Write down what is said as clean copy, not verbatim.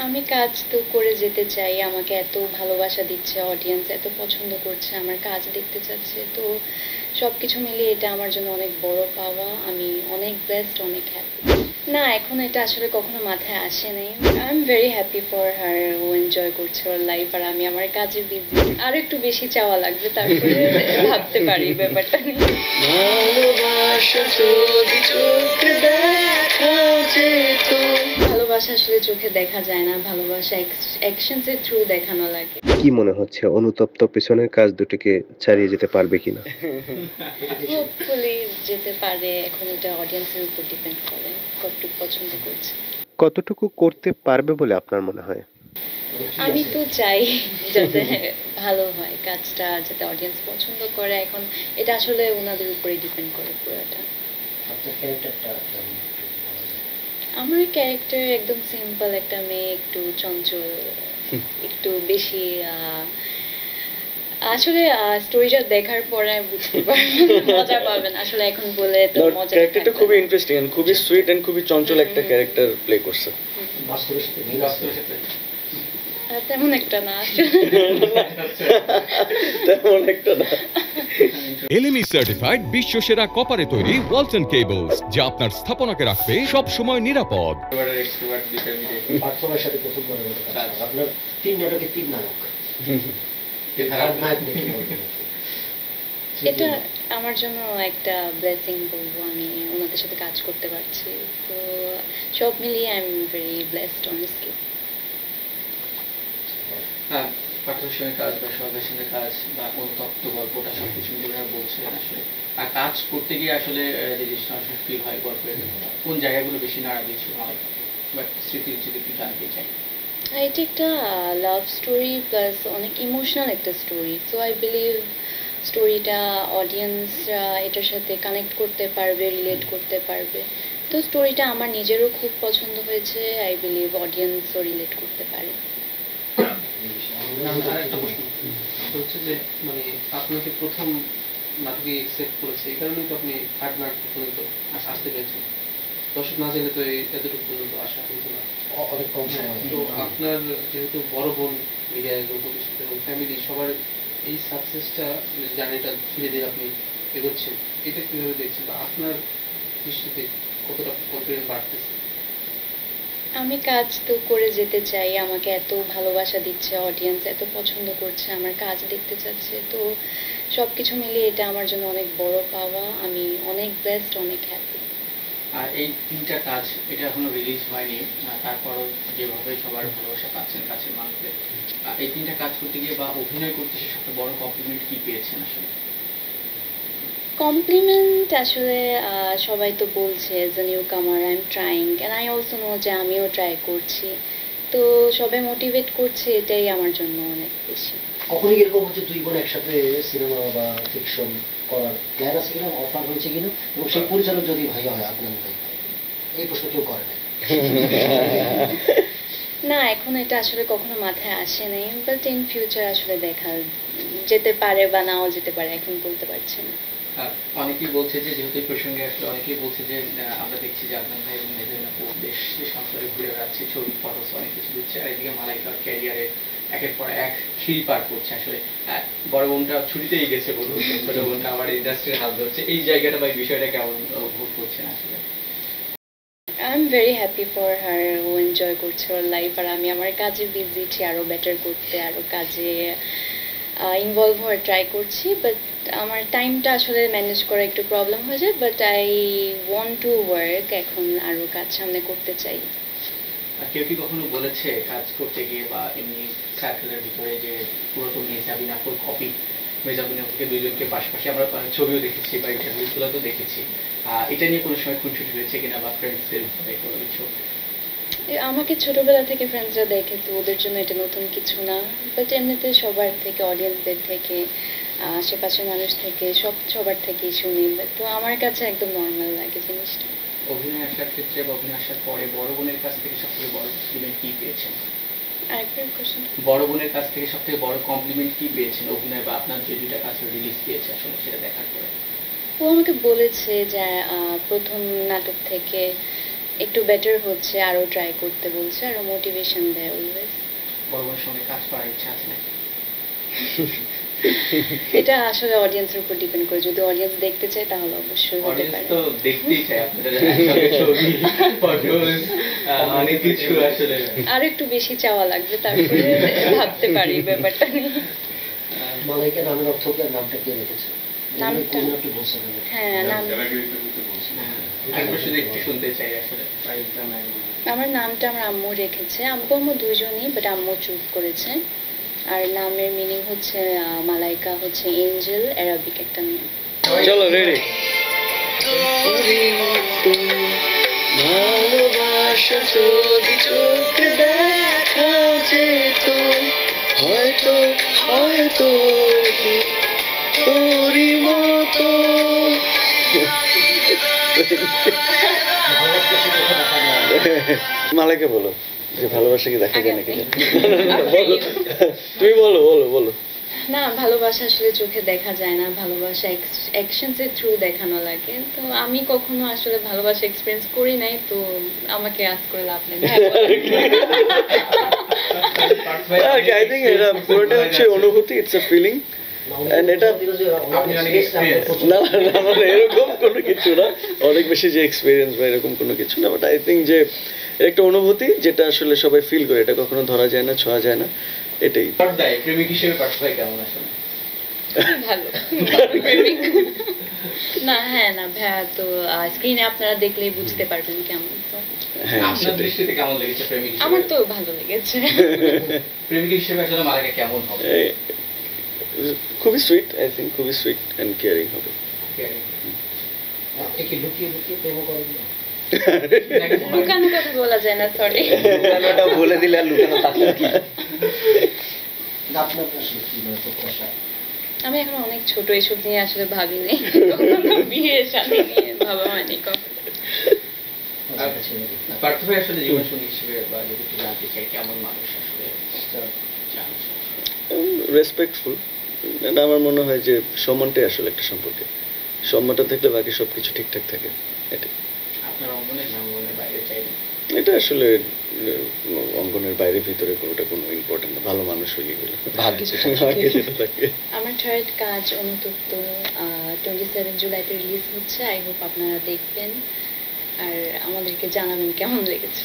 আমি কাজ তো করে যেতে চাই। আমাকে এত ভালোবাসা দিচ্ছে অডিয়েন্স, এত পছন্দ করছে, আমার কাজ দেখতে চাচ্ছে। তো সবকিছু মিলিয়ে এটা আমার জন্য অনেক বড় পাওয়া। আমি অনেক ব্লেসড, অনেক হ্যাপি। না, এখন এটা আসলে কখনো মাথায় আসেনি। I am very happy for her. ও এনজয় করছে ওর লাইফ, আর আমি আমার কাজে বিজি। আর একটু বেশি চাওয়া লাগবে, তারপরে ভাবতে পারি ব্যাপারটা নিয়ে। ভালোবাসা যদি চোখে দেখা যেত। ভালোবাসা আসলে চোখে দেখা যায় না, ভালোবাসা অ্যাকশনস এর থ্রু দেখানো লাগে। কি মনে হচ্ছে অনুতপ্ত পেছনের কাজ দুটিকে ছাড়িয়ে যেতে পারবে কিনা? হোপফুলি যেতে পারে। এখন এটা অডিয়েন্সের উপর ডিপেন্ড করে কতটুকু পছন্দ করছে। কতটুকু করতে পারবে বলে আপনার মনে হয়? আমি তো চাই যাতে ভালো হয় কাজটা, যাতে অডিয়েন্স পছন্দ করে। এখন এটা আসলে ওনাদের উপরে ডিপেন্ড করে পুরোটা। আমার ক্যারেক্টার একদম সিম্পল একটা মেয়ে, একটু চঞ্চল, একটু বেশি আসলে স্টোরিটা দেখার পরে বুঝতে পারবেন, মজা পাবেন। আসলে এখন বলে তো মজা ক্যারেক্টারটা খুবই ইন্টারেস্টিং এন্ড খুবই সুইট এন্ড খুবই চঞ্চল একটা ক্যারেক্টার প্লে করছে। তেমন একটা না তেমন একটা না। এলএমই সার্টিফাইড বিশ্ব সেরা কপারে তৈরি ওয়ালটন কেবলস, যা আপনার স্থাপনাকে রাখবে সব সময় নিরাপদ। পার্থনার সাথে প্রথমবার আপনার 3 নাটকে 3 নাটক। এটা আমার জন্য একটা ব্লেসিং বলবো। আমি ওনাদের সাথে কাজ করতে পারছি, তো সব মিলিয়ে I am very blessed honestly. হ্যাঁ, পাঠকের সঙ্গে কাজ বা সহকারীর সঙ্গে কাজ বা অনুতপ্ত গল্পটা সবকিছু মিলে বলছিলেন আসলে। আর কাজ করতে গিয়ে আসলে যে জিনিসটা আসলে ফিল হয় গল্পের কোন জায়গাগুলো বেশি নাড়া দিয়েছিল আমার বা স্মৃতির যদি একটু জানতে চাই। এটা একটা লাভ স্টোরি প্লাস অনেক ইমোশনাল একটা স্টোরি। সো আই বিলিভ স্টোরিটা অডিয়েন্সরা এটার সাথে কানেক্ট করতে পারবে, রিলেট করতে পারবে। তো স্টোরিটা আমার নিজেরও খুব পছন্দ হয়েছে। আই বিলিভ অডিয়েন্সও রিলেট করতে পারে। আরেকটা প্রশ্ন হচ্ছে যে মানে আপনাকে প্রথম নাটকে একসেপ্ট করেছে, এই কারণেই তো আপনি থার্ড নাটক পর্যন্ত আসতে পেরেছেন। দর্শক না জানলে তো এতটুকু পর্যন্ত আসা হতো না, অনেক কম সময়। তো আপনার যেহেতু বড় বোন মিডিয়ায় প্রতিষ্ঠিত এবং ফ্যামিলি সবার এই সাকসেসটা জার্নিটা ধীরে ধীরে আপনি এগোচ্ছেন, এটা কিভাবে দেখছেন বা আপনার দৃষ্টিতে কতটা কনফিডেন্স বাড়তেছে? আমি কাজ তো করে যেতে চাই। আমাকে এত ভালোবাসা দিচ্ছে অডিয়েন্স, এত পছন্দ করছে, আমার কাজ দেখতে চাচ্ছে। তো সবকিছু মিলিয়ে এটা আমার জন্য অনেক বড় পাওয়া। আমি অনেক ব্লেসড, অনেক হ্যাপি। আর এই 3টা কাজ এটা এখনো রিলিজ হয়নি, তারপরও যেভাবে সবার ভালোবাসা পাচ্ছেন কাছের মানুষদের, এই 3টা কাজ করতে গিয়ে বা অভিনয় করতে সে সবচেয়ে বড় কমপ্লিমেন্ট কি পেয়েছেন আসলে? কমপ্লিমেন্ট আসলে সবাই তো বলছে as a newcomer I am trying and I also know যে আমিও ট্রাই করছি। তো সবাই মোটিভেট করছে, এটাই আমার জন্য অনেক বেশি। কখনো এরকম হচ্ছে দুই বোন একসাথে সিনেমা বা ফিকশন করার প্ল্যান আছে কিনা, অফার হয়েছে কিনা, এবং সেই পরিচালক যদি ভাই হয় আপনার ভাই হয়? এই প্রশ্ন কেউ করে না। না, এখন এটা আসলে কখনো মাথায় আসেনি, বাট ইন ফিউচার আসলে দেখা যেতে পারে বা নাও যেতে পারে, এখন বলতে পারছি না। অনেকেই বলছে যে যেহেতু এই প্রসঙ্গে আসলে অনেকেই বলছে যে আমরা দেখছি যে আপনার ভাই এবং মেহেদিন আপু দেশ সংসারে ঘুরে বেড়াচ্ছে, ছবি ফটোস অনেক কিছু দিচ্ছে, আর এদিকে মালাইকার ক্যারিয়ারে একের পর এক সিঁড়ি পার করছে আসলে। বড় বোনটা ছুটিতেই গেছে বলুন, ছোট বোনটা আমার ইন্ডাস্ট্রির হাত ধরছে, এই জায়গাটা বা এই বিষয়টা কেমন উপভোগ করছেন আসলে? I am very happy for her. ও এনজয় করছে ওর লাইফ, আর আমি আমার কাজে বিজি, আরো বেটার করতে, আরো কাজে ইনভলভ হওয়ার ট্রাই করছি। বাট আমার টাইমটা আসলে ম্যানেজ করা একটু প্রবলেম হয়ে যায়, but I want to work. এখন আরো কাজ সামনে করতে চাই। কেউ কি কখনো বলেছে কাজ করতে গিয়ে বা এমনি সার্কেলের ভিতরে যে পুরাতন মেজাবিন আপুর কপি, মেজাবিন আপুকে দুইজনকে পাশাপাশি আমরা ছবিও দেখেছি বা ইন্টারভিউগুলো তো দেখেছি, এটা নিয়ে কোনো সময় খুনসুটি হয়েছে কিনা বা ফ্রেন্ডসদের ভিতরে কোনো কিছু? আমাকে ছোটবেলা থেকে ফ্রেন্ডসরা দেখে, তো ওদের জন্য এটা নতুন কিছু না। বাট এমনিতে সবার থেকে, অডিয়েন্সদের থেকে, আশেপাশের মানুষ থেকে, সবার থেকেই শুনি। তো আমার কাছে একদম নর্মাল লাগে জিনিসটা। অভিনয় আসার ক্ষেত্রে বা অভিনয় আসার পরে বড় বোনের কাছ থেকে সবথেকে বড় কমপ্লিমেন্ট কি পেয়েছেন? আরেকবার কোশ্চেন। বড় বোনের কাছ থেকে সবথেকে বড় কমপ্লিমেন্ট কি পেয়েছেন অভিনয় বা আপনার যে 2টা কাজ রিলিজ পেয়েছে আসলে সেটা দেখার পরে? ও আমাকে বলেছে যে প্রথম নাটক থেকে একটু বেটার হচ্ছে, আরো ট্রাই করতে বলছে, আরো মোটিভেশন দেয় অলওয়েজ। বড় বড় সঙ্গে কাজ করার ইচ্ছা আছে নাকি? এটা আসলে অডিয়েন্সের উপর ডিপেন্ড করে, যদি অডিয়েন্স দেখতে চায় তাহলে অবশ্যই হতে অডিয়েন্স পারে। তো দেখতেই চায় আপনাদের একসঙ্গে ছবি, ফটোস, অনেক কিছু আসলে। আর একটু বেশি চাওয়া লাগবে, তারপরে ভাবতে পারি ব্যাপারটা নিয়ে। মালাইকা নামের অর্থ কি আর নামটা কে রেখেছে? নামটা- কোন আপনি বলছেন না? হ্যাঁ, নাম আরেকবার শুধু একটু শুনতে চাই আসলে। আমার নামটা আমার আম্মু রেখেছে, আব্বু আম্মু দুইজনই, বাট আম্মু চুজ করেছে। আর নামের মিনিং হচ্ছে মালাইকা হচ্ছে এঞ্জেল, অ্যারাবিক একটা নেম। চলো রেডি। ভালোবাসা যদি চোখে দেখা যেত, হয়তো হয়তো তোরই মতো। মালাইকা বলো যে ভালোবাসা কি দেখা যায় নাকি? আগে বলো, তুমি বলো বলো বলো। না, ভালোবাসা আসলে চোখে দেখা যায় না, ভালোবাসা অ্যাকশনস এর থ্রু দেখানো লাগে। তো আমি কখনো আসলে ভালোবাসা এক্সপেরিয়েন্স করি নাই, তো আমাকে আজ করে লাভ নেই। আই থিঙ্ক এটা পুরোটা হচ্ছে অনুভূতি, ইটস আ ফিলিং। And এটা- আপনি অনেক experience। না না মানে এরকম কোনো কিছু না, অনেক বেশি যে এক্সপিরিয়েন্স বা এরকম কোনো কিছু না, বাট আই থিঙ্ক যে এর একটা অনুভূতি যেটা আসলে সবাই ফিল করে, এটা কখনো ধরা যায় না, ছোঁয়া যায় না, এটাই। পর্দায় প্রেমিক হিসেবে পার্থ ভাই কেমন আসলে? ভালো প্রেমিক। না, হ্যাঁ, না ভাইয়া তো স্ক্রিনে আপনারা দেখলেই বুঝতে পারবেন কেমন। তো হ্যাঁ আপনার সেটাই। দৃষ্টিতে কেমন লেগেছে প্রেমিক আমার হিসেবে? তো ভালো লেগেছে। প্রেমিক হিসেবে আসলে মালাইকা কেমন হবে? এই, খুবই সুইট, আই থিঙ্ক খুবই সুইট অ্যান্ড কেয়ারিং হবে। আপনি কি লুকিয়ে লুকিয়ে প্রেম করেন না? লুকানো কথা বলা যায় না, সরি। লুকানোটা বলে দিলে আর লুকানো থাকলো কি? না, আপনার আসলে কি মানে প্রত্যাশা? আমি এখন অনেক ছোট, এসব নিয়ে আসলে ভাবিনি। কখনো বিয়ে শাদী নিয়ে ভাবা হয়নি কখনো। আচ্ছা, ছেড়ে দিন। পার্থ ভাই আসলে জীবন সঙ্গী হিসেবে বা যদি একটু জানতে চাই কেমন মানুষ আসলে চান? রেসপেক্টফুল, আমার মনে হয় যে সম্মানটাই আসলে একটা সম্পর্কে, সম্মানটা থাকলে বাকি সবকিছু ঠিকঠাক থাকে। এটা আপনার অঙ্গনের না অঙ্গনের বাইরে চাইবেন? এটা আসলে অঙ্গনের বাইরে ভিতরে কোনোটা কোনো ইম্পর্টেন্ট না, ভালো মানুষ হইলে হইলো, ভাগ্যে যেটা ভাগ্যে যেটা থাকে। আমার থার্ড কাজ অনুতপ্ত 27 জুলাইতে রিলিজ হচ্ছে। আই হোপ আপনারা দেখবেন আর আমাদেরকে জানাবেন কেমন লেগেছে।